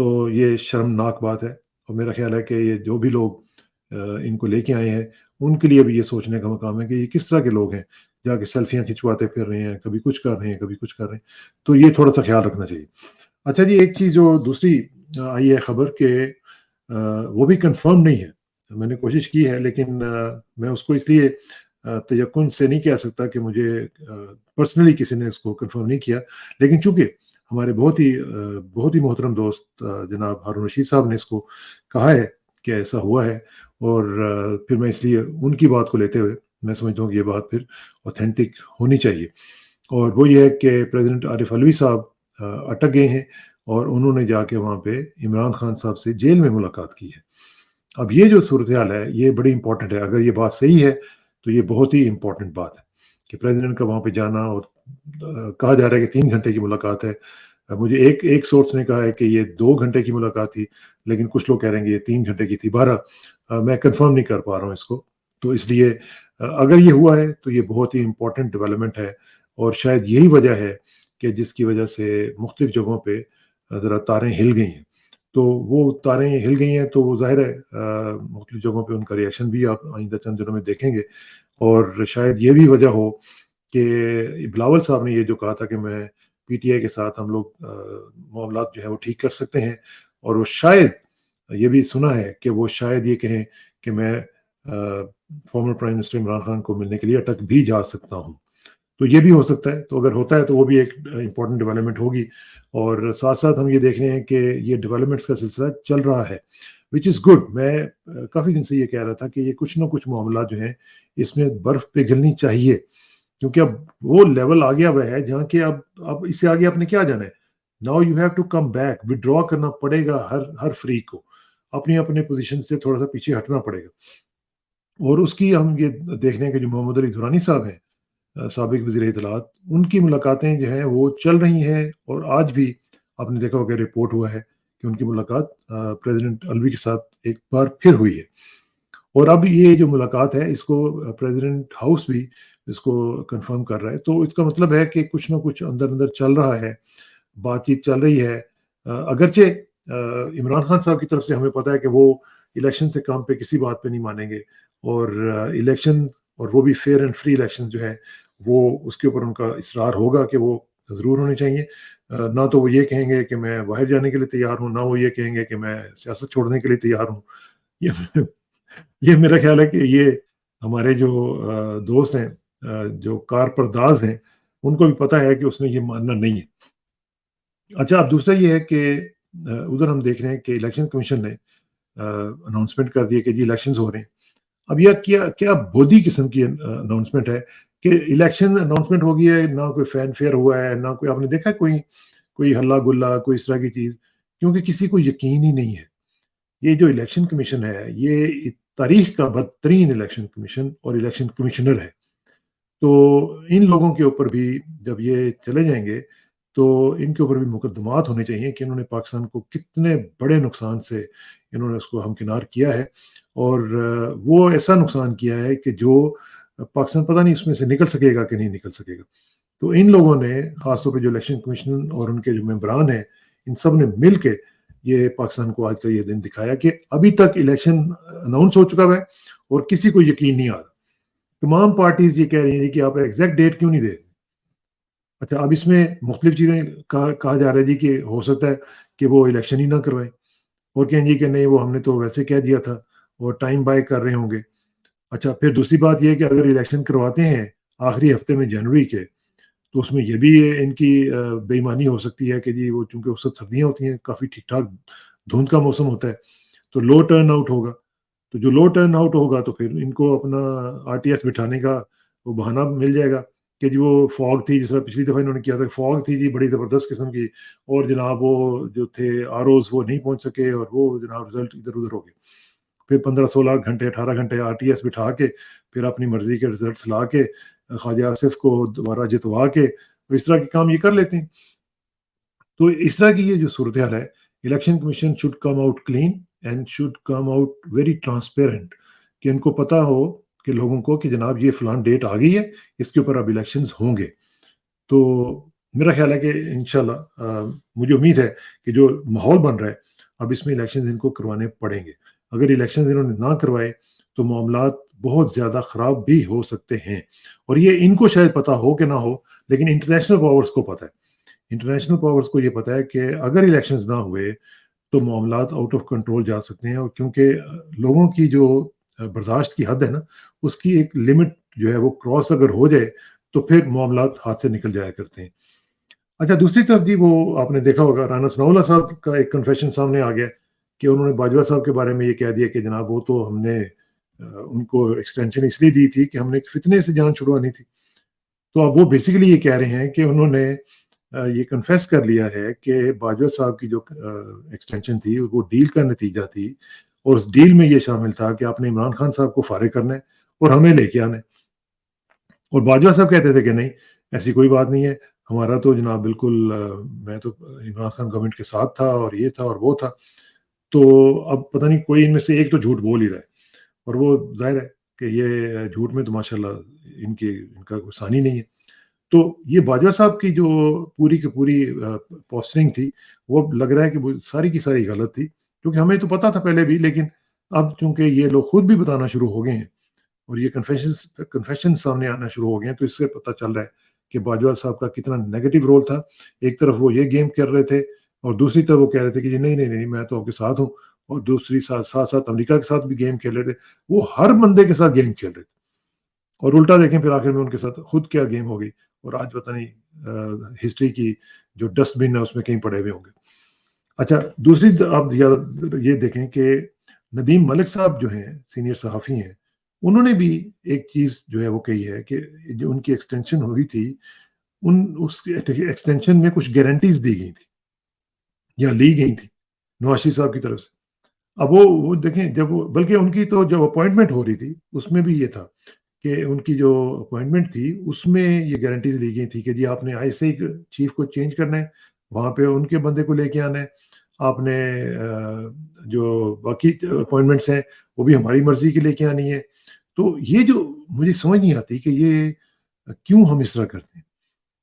تو یہ شرمناک بات ہے، اور میرا خیال ہے کہ یہ جو بھی لوگ ان کو لے کے آئے ہیں ان کے لیے بھی یہ سوچنے کا مقام ہے کہ یہ کس طرح کے لوگ ہیں، جا کے سیلفیاں کھنچواتے پھر رہے ہیں، کبھی کچھ کر رہے ہیں کبھی کچھ کر رہے ہیں، تو یہ تھوڑا سا خیال رکھنا چاہیے۔ اچھا جی، ایک چیز جو دوسری آئی ہے خبر کہ وہ بھی کنفرم نہیں ہے، میں نے کوشش کی ہے لیکن میں اس کو اس لیے تیقن سے نہیں کہہ سکتا کہ مجھے پرسنلی کسی نے اس کو کنفرم نہیں کیا، لیکن چونکہ ہمارے بہت ہی محترم دوست جناب ہارون رشید صاحب نے اس کو کہا ہے کہ ایسا ہوا ہے، اور پھر میں اس لیے ان کی بات کو لیتے ہوئے میں سمجھتا ہوں کہ یہ بات پھر اوتھینٹک ہونی چاہیے، اور وہ یہ ہے کہ پریزیڈنٹ عارف علوی صاحب اٹک گئے ہیں اور انہوں نے جا کے وہاں پہ عمران خان صاحب سے جیل میں ملاقات کی ہے۔ اب یہ جو صورتحال ہے یہ بڑی امپورٹنٹ ہے، اگر یہ بات صحیح ہے تو یہ بہت ہی امپورٹنٹ بات ہے کہ پریزیڈنٹ کا وہاں پہ جانا، اور کہا جا رہا ہے کہ 3 گھنٹے کی ملاقات ہے، مجھے ایک سورس نے کہا ہے کہ یہ 2 گھنٹے کی ملاقات تھی، لیکن کچھ لوگ کہہ رہے ہیں کہ یہ 3 گھنٹے کی تھی، میں کنفرم نہیں کر پا رہا ہوں اس کو، تو اس لیے اگر یہ ہوا ہے تو یہ بہت ہی امپورٹنٹ ڈیولپمنٹ ہے، اور شاید یہی وجہ ہے کہ جس کی وجہ سے مختلف جگہوں پہ ذرا تاریں ہل گئی ہیں، تو وہ تاریں ہل گئی ہیں تو وہ ظاہر ہے مختلف جگہوں پہ ان کا ریئیکشن بھی آپ آئندہ چند دنوں میں دیکھیں گے، اور شاید یہ بھی وجہ ہو کہ بلاول صاحب نے یہ جو کہا تھا کہ میں پی ٹی آئی کے ساتھ ہم لوگ معاملات جو ہے وہ ٹھیک کر سکتے ہیں، اور وہ شاید یہ بھی سنا ہے کہ وہ شاید یہ کہیں کہ میں former prime minister Imran Khan کو ملنے کے لیے اٹک بھی جا سکتا ہوں، تو یہ بھی ہو سکتا ہے، تو اگر ہوتا ہے تو وہ بھی ایک امپورٹنٹ ڈیولپمنٹ ہوگی، اور ساتھ ساتھ ہم یہ دیکھ رہے ہیں کہ یہ ڈیولپمنٹس کا سلسلہ چل رہا ہے وچ از گڈ۔ میں کافی دن سے یہ کہہ رہا تھا کہ یہ کچھ نہ کچھ معاملات جو ہیں اس میں برف پگھلنی چاہیے، کیونکہ اب وہ لیول آ گیا ہوا ہے جہاں کہ اب اس سے آگے آپ نے کیا جانا ہے، now you have to come back, withdraw کرنا پڑے گا ہر فریق کو، اپنے پوزیشن سے تھوڑا سا پیچھے ہٹنا پڑے گا، اور اس کی ہم یہ دیکھ رہے ہیں کہ جو محمد علی دورانی صاحب ہیں سابق وزیر اطلاعات، ان کی ملاقاتیں جو ہیں وہ چل رہی ہیں، اور آج بھی آپ نے دیکھا ہوگا رپورٹ ہوا ہے کہ ان کی ملاقات پریزیڈنٹ الوی کے ساتھ ایک بار پھر ہوئی ہے، اور اب یہ جو ملاقات ہے اس کو پریزیڈنٹ ہاؤس بھی اس کو کنفرم کر رہا ہے، تو اس کا مطلب ہے کہ کچھ نہ کچھ اندر چل رہا ہے، بات چیت چل رہی ہے، اگرچہ عمران خان صاحب کی طرف سے ہمیں پتہ ہے کہ وہ الیکشن سے کام پہ کسی بات پہ نہیں مانیں گے، اور الیکشن اور وہ بھی فیئر اینڈ فری الیکشن جو ہے وہ اس کے اوپر ان کا اصرار ہوگا کہ وہ ضرور ہونے چاہیے، نہ تو وہ یہ کہیں گے کہ میں باہر جانے کے لیے تیار ہوں، نہ وہ یہ کہیں گے کہ میں سیاست چھوڑنے کے لیے تیار ہوں، یہ میرا خیال ہے کہ یہ ہمارے جو دوست ہیں جو کار پرداز ہیں ان کو بھی پتہ ہے کہ اس نے یہ ماننا نہیں ہے۔ اچھا، اب دوسرا یہ ہے کہ ادھر ہم دیکھ رہے ہیں کہ الیکشن کمیشن نے اناؤنسمنٹ کر دی کہ جی الیکشنز ہو رہے ہیں، اب یہ کیا بودی قسم کی اناؤنسمنٹ ہے کہ الیکشن اناؤنسمنٹ ہو گئی ہے، نہ کوئی فین فیئر ہوا ہے، نہ کوئی آپ نے دیکھا کوئی ہلا گلا کوئی اس طرح کی چیز، کیونکہ کسی کو یقین ہی نہیں ہے۔ یہ جو الیکشن کمیشن ہے یہ تاریخ کا بدترین الیکشن کمیشن اور الیکشن کمشنر ہے، تو ان لوگوں کے اوپر بھی جب یہ چلے جائیں گے تو ان کے اوپر بھی مقدمات ہونے چاہیے کہ انہوں نے پاکستان کو کتنے بڑے نقصان سے انہوں نے اس کو ہمکنار کیا ہے، اور وہ ایسا نقصان کیا ہے کہ جو پاکستان پتہ نہیں اس میں سے نکل سکے گا کہ نہیں نکل سکے گا، تو ان لوگوں نے خاص طور پہ جو الیکشن کمیشن اور ان کے جو ممبران ہیں ان سب نے مل کے یہ پاکستان کو آج کا یہ دن دکھایا کہ ابھی تک الیکشن اناؤنس ہو چکا ہے اور کسی کو یقین نہیں آ رہا، تمام پارٹیز یہ کہہ رہی ہیں کہ آپ ایگزیکٹ ڈیٹ کیوں نہیں دے۔ اچھا، اب اس میں مختلف چیزیں کہا جا رہا ہے جی کہ ہو سکتا ہے کہ وہ الیکشن ہی نہ کروائیں، اور کہیں جی کہ نہیں وہ ہم نے تو ویسے کہہ دیا تھا، اور ٹائم بائی کر رہے ہوں گے۔ اچھا، پھر دوسری بات یہ کہ اگر الیکشن کرواتے ہیں آخری ہفتے میں جنوری کے، تو اس میں یہ بھی ان کی بے ایمانی ہو سکتی ہے کہ جی وہ چونکہ اس وقت سردیاں ہوتی ہیں، کافی ٹھیک ٹھاک دھند کا موسم ہوتا ہے، تو لو ٹرن آؤٹ ہوگا، تو جو لو ٹرن آؤٹ ہوگا تو پھر ان کو اپنا آر ٹی ایس بٹھانے کا وہ بہانہ مل جائے گا کہ جی وہ فاگ تھی، جس طرح پچھلی دفعہ انہوں نے کیا تھا، فاگ تھی جی بڑی زبردست قسم کی، اور جناب وہ جو تھے آر اوز وہ نہیں پہنچ سکے، اور وہ جناب رزلٹ ادھر ادھر ہو گئے، پھر 15-16 گھنٹے 18 گھنٹے آر ٹی ایس بٹھا کے پھر اپنی مرضی کے رزلٹس لا کے خواجہ آصف کو دوبارہ جتوا کے اس طرح کے کام یہ کر لیتے ہیں، تو اس طرح کی یہ جو صورتحال ہے، election commission should come out clean and should come out very transparent, کہ ان کو پتہ ہو کہ لوگوں کو کہ جناب یہ فلان ڈیٹ آ گئی ہے، اس کے اوپر اب الیکشنز ہوں گے، تو میرا خیال ہے کہ انشاءاللہ مجھے امید ہے کہ جو ماحول بن رہا ہے اب اس میں الیکشنز ان کو کروانے پڑیں گے. اگر الیکشنز انہوں نے نہ کروائے تو معاملات بہت زیادہ خراب بھی ہو سکتے ہیں. اور یہ ان کو شاید پتہ ہو کہ نہ ہو، لیکن انٹرنیشنل پاورز کو پتہ ہے. انٹرنیشنل پاورز کو یہ پتہ ہے کہ اگر الیکشنز نہ ہوئے تو معاملات آؤٹ آف کنٹرول جا سکتے ہیں. اور کیونکہ لوگوں کی جو برداشت کی حد ہے نا، اس کی ایک لمٹ جو ہے وہ کراس اگر ہو جائے تو پھر معاملات ہاتھ سے نکل جایا کرتے ہیں. اچھا، دوسری طرف جی وہ آپ نے دیکھا ہوگا رانا ثناء اللہ صاحب کا ایک کنفیشن سامنے آ گیا کہ انہوں نے باجوہ صاحب کے بارے میں یہ کہہ دیا کہ جناب وہ تو ہم نے ان کو ایکسٹینشن اس لیے دی تھی کہ ہم نے ایک فتنے سے جان چھڑوانی تھی. تو اب وہ بیسیکلی یہ کہہ رہے ہیں کہ انہوں نے یہ کنفیس کر لیا ہے کہ باجوہ صاحب کی جو ایکسٹینشن تھی وہ ڈیل کا نتیجہ تھی، اور اس ڈیل میں یہ شامل تھا کہ آپ نے عمران خان صاحب کو فارغ کرنا ہے اور ہمیں لے کے آنا ہے. اور باجوہ صاحب کہتے تھے کہ نہیں، ایسی کوئی بات نہیں ہے، ہمارا تو جناب بالکل میں تو عمران خان گورنمنٹ کے ساتھ تھا اور یہ تھا اور وہ تھا. تو اب پتہ نہیں کوئی ان میں سے ایک تو جھوٹ بول ہی رہا ہے، اور وہ ظاہر ہے کہ یہ جھوٹ میں تو ماشاءاللہ ان کا کوئی ثانی نہیں ہے. تو یہ باجوہ صاحب کی جو پوری کی پوری پوسٹنگ تھی وہ لگ رہا ہے کہ وہ ساری کی ساری غلط تھی، کیونکہ ہمیں تو پتہ تھا پہلے بھی، لیکن اب چونکہ یہ لوگ خود بھی بتانا شروع ہو گئے ہیں اور یہ کنفیشن سامنے آنا شروع ہو گئے ہیں، تو اس سے پتہ چل رہا ہے کہ باجوہ صاحب کا کتنا نیگیٹو رول تھا. ایک طرف وہ یہ گیم کر رہے تھے اور دوسری طرف وہ کہہ رہے تھے کہ جی نہیں نہیں نہیں میں تو آپ کے ساتھ ہوں، اور دوسری ساتھ ساتھ امریکہ کے ساتھ بھی گیم کھیل رہے تھے. وہ ہر بندے کے ساتھ گیم کھیل رہے تھے، اور الٹا دیکھیں پھر آخر میں ان کے ساتھ خود کیا گیم ہو گئی، اور آج پتہ نہیں ہسٹری کی جو ڈسٹ بن ہے اس میں کہیں پڑے ہوئے ہوں گے. اچھا، دوسری آپ یہ دیکھیں کہ ندیم ملک صاحب جو ہیں سینئر صحافی ہیں، انہوں نے بھی ایک چیز جو ہے وہ کہی ہے کہ جو ان کی ایکسٹینشن ہوئی تھی اس ایکسٹینشن میں کچھ گارنٹیز دی گئی تھی یا لی گئی تھی نواز شریف صاحب کی طرف سے. اب وہ دیکھیں جب بلکہ ان کی تو جب اپوائنٹمنٹ ہو رہی تھی اس میں بھی یہ تھا کہ ان کی جو اپوائنٹمنٹ تھی اس میں یہ گارنٹیز لی گئی تھی کہ جی آپ نے ایسے ہی چیف کو چینج کرنا ہے، وہاں پہ ان کے بندے کو لے کے آنا ہے، آپ نے جو باقی اپوائنٹمنٹس ہیں وہ بھی ہماری مرضی کی لے کے آنی ہے. تو یہ جو مجھے سمجھ نہیں آتی کہ یہ کیوں ہم اس طرح کرتے ہیں،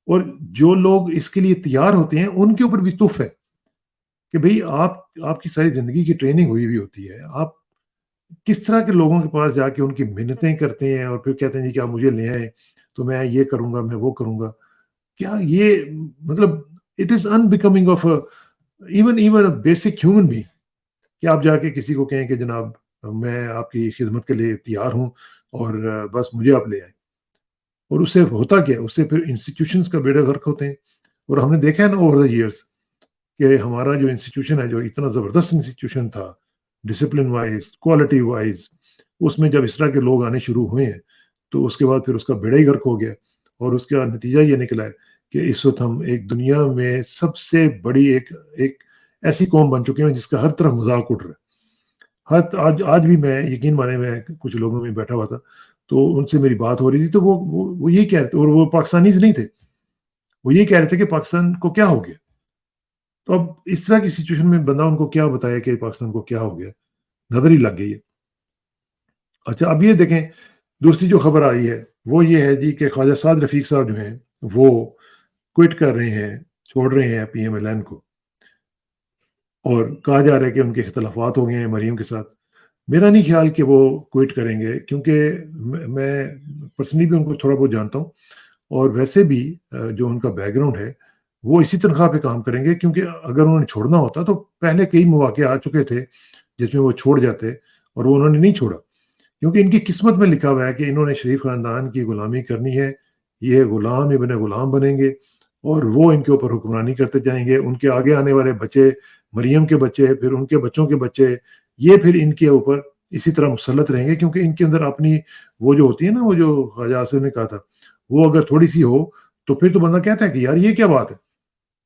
اور جو لوگ اس کے لیے تیار ہوتے ہیں ان کے اوپر بھی تف ہے کہ بھئی آپ کی ساری زندگی کی ٹریننگ ہوئی ہوتی ہے، آپ کس طرح کے لوگوں کے پاس جا کے ان کی منتیں کرتے ہیں اور پھر کہتے ہیں جی کہ آپ مجھے لے آئیں تو میں یہ کروں گا، میں وہ کروں گا. کیا یہ مطلب it is in becoming of even basic human being کہ آپ جا کے کسی کو کہیں کہ جناب میں آپ کی خدمت کے لیے تیار ہوں اور بس مجھے آپ لے آئیں. اور اس سے ہوتا کیا، اس سے پھر انسٹیٹیوشنز کا بیڑا غرق ہوتے ہیں. اور ہم نے دیکھا ہے نا اوور دا ایئرس کہ ہمارا جو انسٹیٹیوشن ہے جو اتنا زبردست انسٹیٹیوشن تھا ڈسپلن وائز کوالٹی وائز، اس میں جب اس طرح کے لوگ آنے شروع ہوئے ہیں تو اس کے بعد پھر اس کا بیڑا ہی غرق ہو گیا. اور اس کا نتیجہ یہ نکلا ہے کہ اس وقت ہم ایک دنیا میں سب سے بڑی ایک ایسی قوم بن چکے ہیں جس کا ہر طرف مذاق اٹھ رہا ہے. آج بھی میں یقین مانے میں کچھ لوگوں میں بیٹھا ہوا تھا تو ان سے میری بات ہو رہی تھی تو وہ یہ کہہ رہے تھے، اور وہ پاکستانیز نہیں تھے، وہ یہ کہہ رہے تھے کہ پاکستان کو کیا ہو گیا. تو اب اس طرح کی سچویشن میں بندہ ان کو کیا بتایا کہ پاکستان کو کیا ہو گیا، نظر ہی لگ گئی ہے. اچھا، اب یہ دیکھیں دوسری جو خبر آئی ہے وہ یہ ہے جی کہ خواجہ سعد رفیق صاحب جو ہیں وہ کوئٹ کر رہے ہیں، چھوڑ رہے ہیں پی ایم ایل این کو، اور کہا جا رہا ہے کہ ان کے اختلافات ہو گئے ہیں مریم کے ساتھ. میرا نہیں خیال کہ وہ کوئٹ کریں گے، کیونکہ میں پرسنلی بھی ان کو تھوڑا بہت جانتا ہوں، اور ویسے بھی جو ان کا بیک گراؤنڈ ہے وہ اسی تنخواہ پہ کام کریں گے. کیونکہ اگر انہوں نے چھوڑنا ہوتا تو پہلے کئی مواقع آ چکے تھے جس میں وہ چھوڑ جاتے، اور وہ انہوں نے نہیں چھوڑا کیونکہ ان کی قسمت میں لکھا ہوا ہے کہ انہوں نے شریف خاندان کی غلامی کرنی ہے، یہ غلام ابن غلام بنیں گے اور وہ ان کے اوپر حکمرانی کرتے جائیں گے. ان کے آگے آنے والے بچے، مریم کے بچے، پھر ان کے بچوں کے بچے، یہ پھر ان کے اوپر اسی طرح مسلط رہیں گے. کیونکہ ان کے اندر اپنی وہ جو ہوتی ہے نا، وہ جو خواجہ آصف نے کہا تھا، وہ اگر تھوڑی سی ہو تو پھر تو بندہ کہتا ہے کہ یار یہ کیا بات ہے،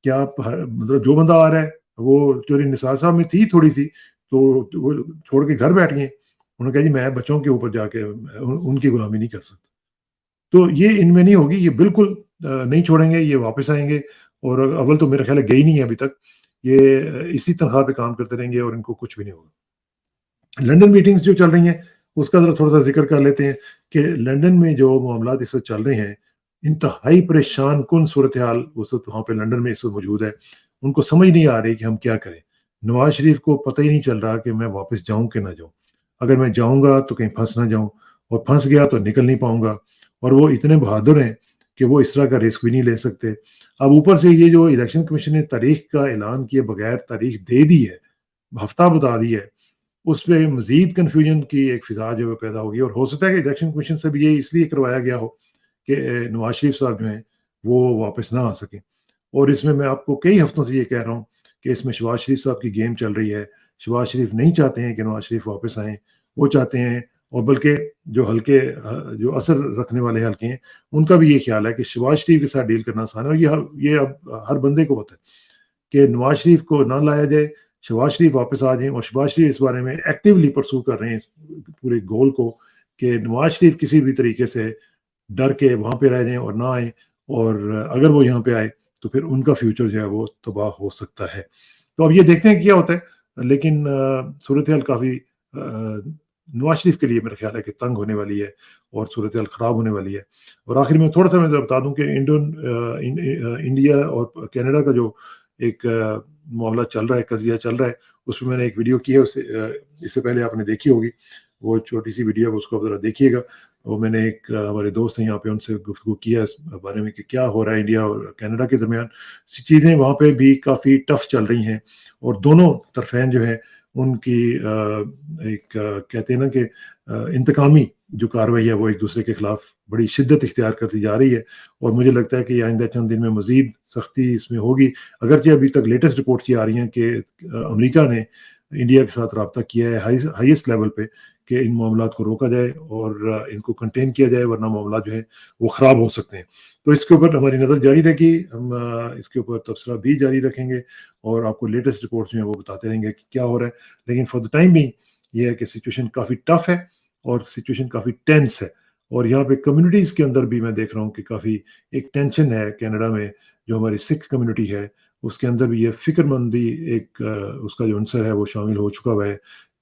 کیا آپ مطلب جو بندہ آ رہا ہے وہ چوری نثار صاحب میں تھی تھوڑی سی تو وہ چھوڑ کے گھر بیٹھ گئے. انہوں نے کہا جی میں بچوں کے اوپر جا کے ان کی غلامی نہیں کر سکتا. تو یہ ان میں نہیں ہوگی، یہ بالکل نہیں چھوڑیں گے، یہ واپس آئیں گے. اور اول تو میرا خیال ہے گئی نہیں ہے ابھی تک، یہ اسی تنخواہ پہ کام کرتے رہیں گے اور ان کو کچھ بھی نہیں ہوگا. لنڈن میٹنگز جو چل رہی ہیں اس کا ذرا تھوڑا سا ذکر کر لیتے ہیں کہ لنڈن میں جو معاملات اس وقت چل رہے ہیں انتہائی پریشان کن صورتحال اس وقت وہاں پہ لندن میں اس وقت موجود ہے. ان کو سمجھ نہیں آ رہی کہ ہم کیا کریں. نواز شریف کو پتہ ہی نہیں چل رہا کہ میں واپس جاؤں کہ نہ جاؤں. اگر میں جاؤں گا تو کہیں پھنس نہ جاؤں, اور پھنس گیا تو نکل نہیں پاؤں گا. اور وہ اتنے بہادر ہیں کہ وہ اس طرح کا رسک بھی نہیں لے سکتے. اب اوپر سے یہ جو الیکشن کمیشن نے تاریخ کا اعلان کیے بغیر تاریخ دے دی ہے, ہفتہ بتا دی ہے, اس پہ مزید کنفیوژن کی ایک فضا جو ہے پیدا ہوگی. اور ہو سکتا ہے کہ الیکشن کمیشن سے بھی یہ اس لیے کروایا گیا ہو کہ نواز شریف صاحب جو ہیں وہ واپس نہ آ سکیں. اور اس میں آپ کو کئی ہفتوں سے یہ کہہ رہا ہوں کہ اس میں شہباز شریف صاحب کی گیم چل رہی ہے. شہباز شریف نہیں چاہتے ہیں کہ نواز شریف واپس آئیں, وہ چاہتے ہیں, اور بلکہ جو حلقے جو اثر رکھنے والے حلقے ہیں ان کا بھی یہ خیال ہے کہ شہباز شریف کے ساتھ ڈیل کرنا آسان ہے. اور یہ اب ہر بندے کو پتہ ہے کہ نواز شریف کو نہ لایا جائے, شہباز شریف واپس آ جائیں. اور شہباز شریف اس بارے میں ایکٹیولی پرسو کر رہے ہیں اس پورے گول کو کہ نواز شریف کسی بھی طریقے سے ڈر کے وہاں پہ رہ جائیں اور نہ آئیں, اور اگر وہ یہاں پہ آئے تو پھر ان کا فیوچر جو ہے وہ تباہ ہو سکتا ہے. تو اب یہ دیکھتے ہیں کیا ہوتا ہے. لیکن صورتحال کافی نواز شریف کے لیے میرا خیال ہے کہ تنگ ہونے والی ہے اور صورتحال خراب ہونے والی ہے. اور آخر میں تھوڑا سا میں بتا دوں کہ انڈیا اور کینیڈا کا جو ایک معاملہ چل رہا ہے, قضیہ چل رہا ہے, اس میں میں نے ایک ویڈیو کی ہے. اس سے پہلے آپ نے دیکھی ہوگی, وہ چھوٹی سی ویڈیو ہے, اس کو ذرا دیکھیے گا. وہ میں نے ایک ہمارے دوست ہیں یہاں پہ, ان سے گفتگو کیا اس بارے میں کہ کیا ہو رہا ہے انڈیا اور کینیڈا کے درمیان. چیزیں وہاں پہ بھی کافی ٹف چل رہی ہیں, اور دونوں طرفین جو ہیں ان کی ایک کہتے ہیں نا کہ انتقامی جو کارروائی ہے وہ ایک دوسرے کے خلاف بڑی شدت اختیار کرتی جا رہی ہے. اور مجھے لگتا ہے کہ آئندہ چند دن میں مزید سختی اس میں ہوگی. اگرچہ ابھی تک لیٹسٹ رپورٹس یہ آ رہی ہیں کہ امریکہ نے انڈیا کے ساتھ رابطہ کیا ہے ہائیسٹ لیول پہ کہ ان معاملات کو روکا جائے اور ان کو کنٹین کیا جائے, ورنہ معاملات جو ہیں وہ خراب ہو سکتے ہیں. تو اس کے اوپر ہماری نظر جاری رہے گی, ہم اس کے اوپر تبصرہ بھی جاری رکھیں گے اور آپ کو لیٹسٹ رپورٹس جو ہیں وہ بتاتے رہیں گے کہ کیا ہو رہا ہے. لیکن فار دا ٹائم بینگ یہ ہے کہ سچویشن کافی ٹف ہے اور سچویشن کافی ٹینس ہے. اور یہاں پہ کمیونٹیز کے اندر بھی میں دیکھ رہا ہوں کہ کافی ایک ٹینشن ہے کینیڈا میں. جو ہماری سکھ کمیونٹی ہے اس کے اندر بھی یہ فکر مندی ایک اس کا جو عنصر ہے وہ شامل ہو چکا ہوا ہے,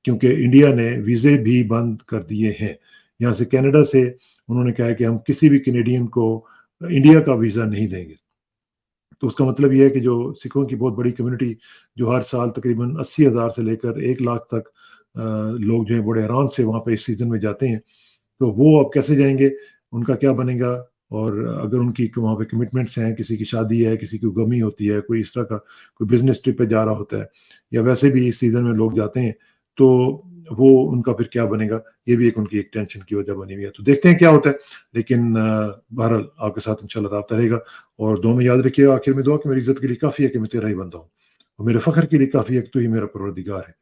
کیونکہ انڈیا نے ویزے بھی بند کر دیے ہیں. یہاں سے کینیڈا سے انہوں نے کہا ہے کہ ہم کسی بھی کینیڈین کو انڈیا کا ویزا نہیں دیں گے. تو اس کا مطلب یہ ہے کہ جو سکھوں کی بہت بڑی کمیونٹی جو ہر سال تقریباً 80,000 سے لے کر 1 لاکھ تک لوگ جو ہیں بڑے آرام سے وہاں پہ اس سیزن میں جاتے ہیں, تو وہ اب کیسے جائیں گے, ان کا کیا بنے گا. اور اگر ان کی وہاں پہ کمٹمنٹس ہیں, کسی کی شادی ہے, کسی کی غمی ہوتی ہے, کوئی اس طرح کا کوئی بزنس ٹرپ پہ جا رہا ہوتا ہے, یا ویسے بھی اس سیزن میں لوگ جاتے ہیں, تو وہ ان کا پھر کیا بنے گا. یہ بھی ان کی ایک ٹینشن کی وجہ بنی ہوئی ہے. تو دیکھتے ہیں کیا ہوتا ہے. لیکن بہرحال آپ کے ساتھ انشاءاللہ رابطہ رہے گا. اور دعا میں یاد رکھیے, آخر میں دعا کہ میری عزت کے لیے کافی ہے کہ میں تیرا ہی بندہ ہوں, اور میرے فخر کے لیے کافی ہے کہ تو ہی میرا پروردگار ہے.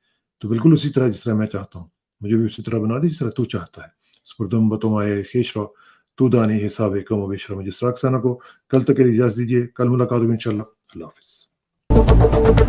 تو بالکل اسی طرح جس طرح میں چاہتا ہوں مجھے بھی اسی طرح بنا دے جس طرح تو چاہتا ہے. سپردم بتم آئے خیش رو تو دانی حساب کم و بیشرا مجھے سراکسانہ کو. کل تک کے لیے اجازت دیجیے, کل ملاقات ہوگی انشاءاللہ. اللہ حافظ.